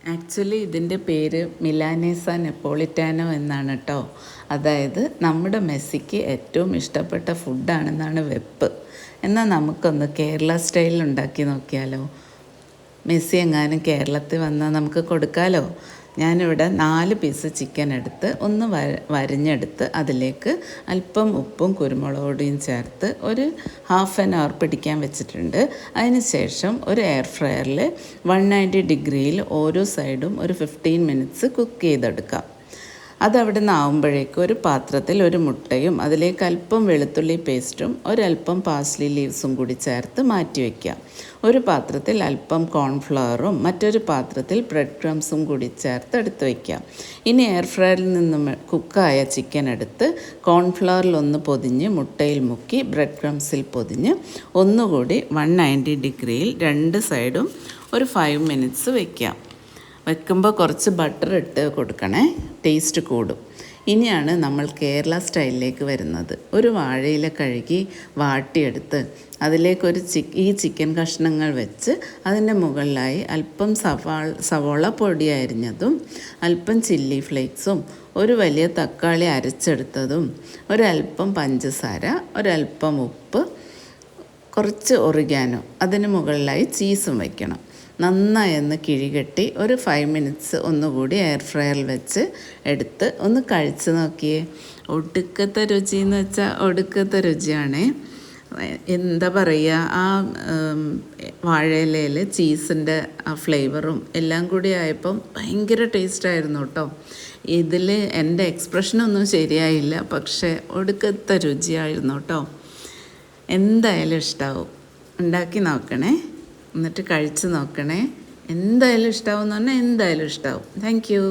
Actually ഇതിൻ്റെ പേര് മിലാനേസ നെപ്പോളിറ്റാനോ എന്നാണ് കേട്ടോ. അതായത് നമ്മുടെ മെസ്സിക്ക് ഏറ്റവും ഇഷ്ടപ്പെട്ട ഫുഡാണെന്നാണ് വെപ്പ്. എന്നാൽ നമുക്കൊന്ന് കേരള സ്റ്റൈലിൽ ഉണ്ടാക്കി നോക്കിയാലോ? മെസ്സി എങ്ങാനും കേരളത്തിൽ വന്നാൽ നമുക്ക് കൊടുക്കാമല്ലോ. ഞാനിവിടെ 4 പീസ് ചിക്കൻ എടുത്ത് ഒന്ന് വരിഞ്ഞെടുത്ത് അതിലേക്ക് അല്പം ഉപ്പും കുരുമുളക് പൊടിയും ചേർത്ത് ഒരു ½ പിടിക്കാൻ വെച്ചിട്ടുണ്ട്. അതിന് ശേഷം ഒരു എയർ ഫ്രയറിൽ 190 ഡിഗ്രിയിൽ ഓരോ സൈഡും ഒരു 15 മിനിറ്റ്സ് കുക്ക് ചെയ്തെടുക്കാം. അതവിടെ നിന്നാവുമ്പോഴേക്കും ഒരു പാത്രത്തിൽ ഒരു മുട്ടയും അതിലേക്ക് അല്പം വെളുത്തുള്ളി പേസ്റ്റും ഒരല്പം പാസ്ലി ലീവ്സും കൂടി ചേർത്ത് മാറ്റി വയ്ക്കാം. ഒരു പാത്രത്തിൽ അല്പം കോൺഫ്ലവറും മറ്റൊരു പാത്രത്തിൽ ബ്രെഡ് ക്രംസും കൂടി ചേർത്ത് എടുത്ത് വയ്ക്കാം. ഇനി എയർ ഫ്രയറിൽ നിന്നും കുക്കായ ചിക്കൻ എടുത്ത് കോൺഫ്ലവറിൽ ഒന്ന് പൊതിഞ്ഞ് മുട്ടയിൽ മുക്കി ബ്രെഡ് ക്രംസിൽ പൊതിഞ്ഞ് ഒന്നുകൂടി 190 ഡിഗ്രിയിൽ 2 സൈഡും ഒരു 5 മിനിറ്റ്സ് വയ്ക്കാം. വെക്കുമ്പോൾ കുറച്ച് ബട്ടർ ഇട്ട് കൊടുക്കണേ, ടേസ്റ്റ് കൂടും. ഇനിയാണ് നമ്മൾ കേരള സ്റ്റൈലിലേക്ക് വരുന്നത്. ഒരു വാഴയില കഴുകി വാട്ടിയെടുത്ത് അതിലേക്കൊരു ഈ ചിക്കൻ കഷ്ണങ്ങൾ വെച്ച് അതിൻ്റെ മുകളിലായി അല്പം സവോള പൊടി അരിഞ്ഞതും അല്പം ചില്ലി ഫ്ലേക്സും ഒരു വലിയ തക്കാളി അരച്ചെടുത്തതും ഒരല്പം പഞ്ചസാര ഒരല്പം ഉപ്പ് കുറച്ച് ഒറിഗാനോ അതിന് മുകളിലായി ചീസും വയ്ക്കണം. നന്നായി ഒന്ന് കിഴികെട്ടി ഒരു 5 മിനിറ്റ്സ് ഒന്നുകൂടി എയർ ഫ്രയറിൽ വെച്ച് എടുത്ത് ഒന്ന് കഴിച്ച് നോക്കിയേ. ഒടുക്കത്തെ രുചി എന്ന് വെച്ചാൽ ഒടുക്കത്തെ രുചിയാണ്. എന്താ പറയുക, ആ വാഴയിലയിൽ ചീസിൻ്റെ ആ ഫ്ലേവറും എല്ലാം കൂടി ആയപ്പം ഭയങ്കര ടേസ്റ്റായിരുന്നു കേട്ടോ. ഇതിൽ എൻ്റെ എക്സ്പ്രഷനൊന്നും ശരിയായില്ല, പക്ഷേ ഒടുക്കത്തെ രുചിയായിരുന്നു കേട്ടോ. എന്തായാലും ഇഷ്ടമാവും, ഉണ്ടാക്കി നോക്കണേ, എന്നിട്ട് കഴിച്ച് നോക്കണേ. എന്തായാലും ഇഷ്ടമാവും എന്ന് പറഞ്ഞാൽ എന്തായാലും ഇഷ്ടമാവും. Thank you.